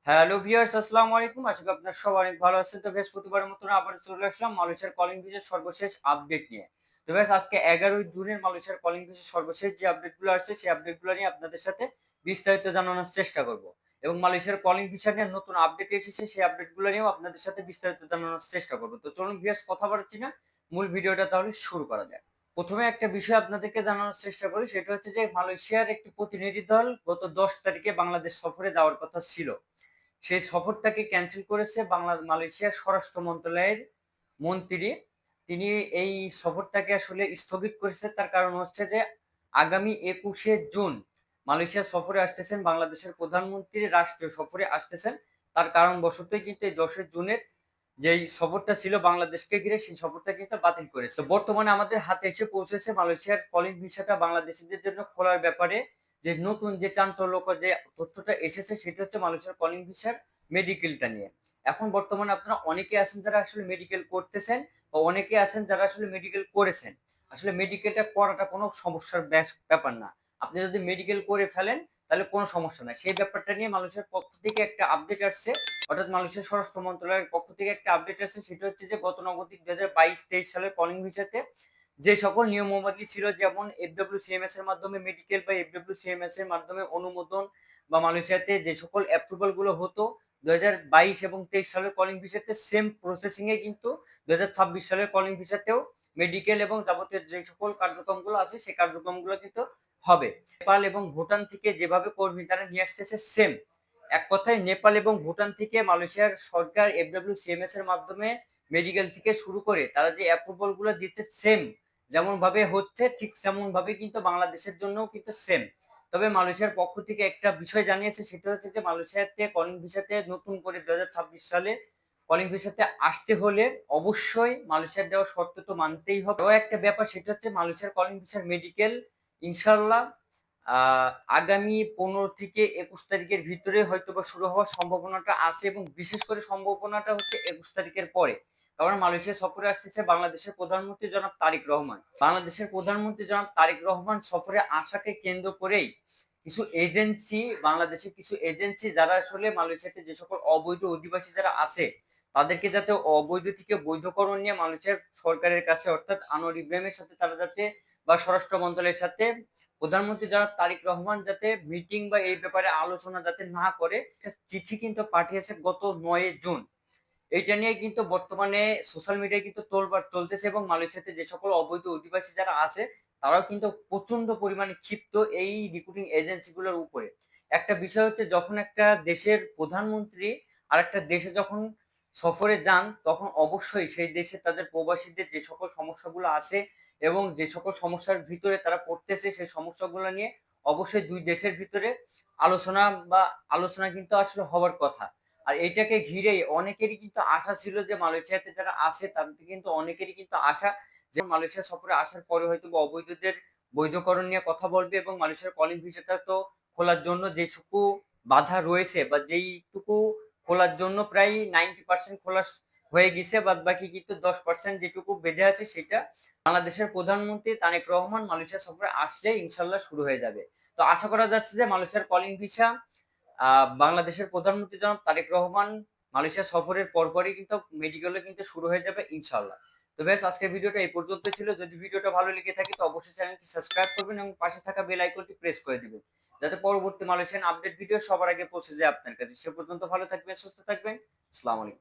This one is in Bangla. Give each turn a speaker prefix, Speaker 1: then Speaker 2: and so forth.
Speaker 1: হ্যালো ভিউয়ার্স, আসসালামু আলাইকুম। আশা করি আপনারা সবাই অনেক ভালো আছেন। তো বৃহস্পতিবারের মতন আবার চলে আসলাম মালয়েশিয়ার কলিং ভিসার সর্বশেষ আপডেট নিয়ে। তো বেশ আজকে 11ই জুনের মালয়েশিয়ার কলিং ভিসার সর্বশেষ যে আপডেটগুলো আসছে সেই আপডেটগুলো নিয়ে আপনাদের সাথে বিস্তারিত জানানোর চেষ্টা করব। এবং মালয়েশিয়ার কলিং ভিসা নিয়ে নতুন আপডেট এসেছে সেই আপডেটগুলো নিয়েও আপনাদের সাথে বিস্তারিত জানানোর চেষ্টা করব। তো চলুন ভিউয়ার্স কথা বাড়াচ্ছি না, মূল ভিডিওটা তাহলে শুরু করা যাক। প্রথমে একটা বিষয় আপনাদেরকে জানানোর চেষ্টা করি, সেটা হচ্ছে যে মালয়েশিয়ার একটি প্রতিনিধি দল গত 10 তারিখে বাংলাদেশ সফরে যাওয়ার কথা ছিল। সেই সফরটাকে ক্যানসেল করেছে মালয়েশিয়ার স্বরাষ্ট্র মন্ত্রণালয়ের মন্ত্রী। তিনি এই সফরটাকে আসলে স্থগিত করেছে। তার কারণ হচ্ছে যে আগামী 21শে জুন মালয়েশিয়া সফরে আসতেছেন বাংলাদেশের প্রধানমন্ত্রী, রাষ্ট্রীয় সফরে আসতেছেন। তার কারণবশতই কিন্তু এই 10 জুনের যেই সফরটা ছিল বাংলাদেশকে ঘিরে সেই সফরটা কিন্তু বাতিল করেছে। বর্তমানে আমাদের হাতে এসে পৌঁছেছে মালয়েশিয়ার কলিং ভিসাটা বাংলাদেশীদের জন্য খোলার ব্যাপারে যে নতুন যে চাঞ্চল্যকর যে তথ্যটা এসেছে সেটা হচ্ছে মালয়েশিয়ার কলিং ভিসার মেডিকেলটা নিয়ে। এখন বর্তমানে আপনারা অনেকে আছেন যারা আসলে মেডিকেল করতেছেন বা অনেকে আছেন যারা আসলে মেডিকেল করেছেন। আসলে মেডিকেলটা করাটা কোনো সমস্যার ব্যাপার না। আপনি যদি মেডিকেল করে ফেলেন তাহলে কোনো সমস্যা নাই। সেই ব্যাপারটা নিয়ে মালয়েশিয়ার পক্ষ থেকে একটা আপডেট আসছে। অর্থাৎ মালয়েশিয়ার স্বরাষ্ট্র মন্ত্রণালয়ের পক্ষ থেকে একটা আপডেট আসছে, সেটা হচ্ছে যে গত নগদিক 2022-23 সালের কলিং ভিসাতে যে সকল নিয়মাবলী ছিল, যেমন FWCMS এর মাধ্যমে মেডিকেল বা FWCMS এর মাধ্যমে অনুমোদন বা মালয়েশিয়াতে যে সকল অ্যাপ্রুভাল গুলো হতো 2022 এবং 23 সালের কলিং ভিসাতে সেম প্রসেসিং এ কিন্তু 2026 সালের কলিং ভিসাতেও মেডিকেল এবং যাবতীয় যে সকল কার্যক্রমগুলো আছে সেই কার্যক্রমগুলো কিন্তু হবে। নেপাল এবং ভুটান থেকে যেভাবে কর্মী তারা নিয়ে আসতেছে সেম, এক কথায় নেপাল এবং ভুটান থেকে মালয়েশিয়ার সরকার FWCMS এর মাধ্যমে মেডিকেল থেকে শুরু করে তারা যে অ্যাপ্রুভাল গুলো দিচ্ছে সেম, যেমন ভাবে হচ্ছে ঠিক তেমন ভাবে কিন্তু বাংলাদেশের জন্যও কিন্তু সেম। তবে মালয়েশিয়ার পক্ষ থেকে একটা বিষয় জানিয়েছে, সেটা হচ্ছে যে মালয়েশিয়াতে কলিং ভিসাতে নতুন করে 2026 সালে কলিং ভিসাতে আসতে হলে অবশ্যই মালয়েশিয়ার দেওয়া শর্ত তো মানতেই হবে। আরো একটা ব্যাপার, সেটা হচ্ছে মালয়েশিয়ার কলিং ভিসার মেডিকেল ইনশাআল্লাহ আগামী 15 থেকে 21 তারিখের ভিতরে হয়তোবা শুরু হওয়ার সম্ভাবনাটা আছে, এবং বিশেষ করে সম্ভাবনাটা হচ্ছে 21 তারিখের পরে। কারণ মালয়েশিয়া সফরে আসতেছে বাংলাদেশের প্রধানমন্ত্রী জনাব তারেক রহমান। বাংলাদেশের প্রধানমন্ত্রী জনাব তারেক রহমান সফরে আসাকে কেন্দ্র করেই বাংলাদেশের কিছু এজেন্সি যারা আসলে মালয়েশিয়াতে যে সকল অবৈধ অধিবাসী যারা আছে তাদেরকে যাতে অবৈধ থেকে বৈধকরণ নিয়ে মালয়েশিয়ার সরকারের কাছে, অর্থাৎ আনোয়ার ইব্রাহিমের সাথে তারা যাতে বা স্বরাষ্ট্র মন্ত্রণালয়ের সাথে প্রধানমন্ত্রী জনাব তারেক রহমান যাতে মিটিং বা এই ব্যাপারে আলোচনা যাতে না করে, চিঠি কিন্তু পাঠিয়েছে গত 9 জুন। এইটা নিয়ে কিন্তু বর্তমানে সোশ্যাল মিডিয়ায় কিন্তু তোলপাড় চলতেছে, এবং মালয়েশিয়াতে যে সকল অবৈধ অধিবাসী যারা আছে তারাও কিন্তু প্রচন্ড পরিমাণে ক্ষিপ্ত এই রিক্রুটিং এজেন্সি গুলোর উপরে। একটা বিষয় হচ্ছে, যখন একটা দেশের প্রধানমন্ত্রী আরেকটা দেশে যখন সফরে যান তখন অবশ্যই সেই দেশে তাদের প্রবাসীদের যে সকল সমস্যাগুলো আছে এবং যে সকল সমস্যার ভিতরে তারা পড়তেছে সেই সমস্যাগুলো নিয়ে অবশ্যই দুই দেশের ভিতরে আলোচনা আলোচনা কিন্তু আসলে হওয়ার কথা। আর এইটাকে ঘিরেই অনেকেরই কিন্তু আশা ছিল যে মালয়েশিয়াতে যারা আছে তাদের কিন্তু অনেকেরই কিন্তু আশা যে মালয়েশিয়া সফরে আসার পরে হয়তোবা অবৈধদের বৈধকরণ নিয়ে কথা বলবে, এবং মালয়েশিয়ার কলিং ভিসাটা তো খোলার জন্য যেটুকু বাধা রয়েছে বা যেইটুকু খোলার জন্য প্রায় 90% খোলা হয়ে গেছে, বাদবাকি কিন্তু 10% যেটুকু বেঁধে আছে সেটা বাংলাদেশের প্রধানমন্ত্রী তারেক রহমান মালয়েশিয়া সফরে আসলে ইনশাল্লাহ শুরু হয়ে যাবে। তো আশা করা যাচ্ছে যে মালয়েশিয়ার কলিং ভিসা বাংলাদেশের প্রধানমন্ত্রী জনাব তারেক রহমান মালয়েশিয়া সফরের পরপরই কিন্তু মেডিকেলও কিন্তু শুরু হয়ে যাবে ইনশাআল্লাহ। তো বেশ আজকের ভিডিওটা এই পর্যন্তই ছিল। যদি ভিডিওটা ভালো লেগে থাকে তো অবশ্যই চ্যানেলটি সাবস্ক্রাইব করবেন এবং পাশে থাকা বেল আইকনটি প্রেস করে দিবেন, যাতে পরবর্তী মালয়েশিয়ান আপডেট ভিডিও সবার আগে পৌঁছে যায় আপনার কাছে। সে পর্যন্ত ভালো থাকবেন, সুস্থ থাকবেন। আসসালামু আলাইকুম।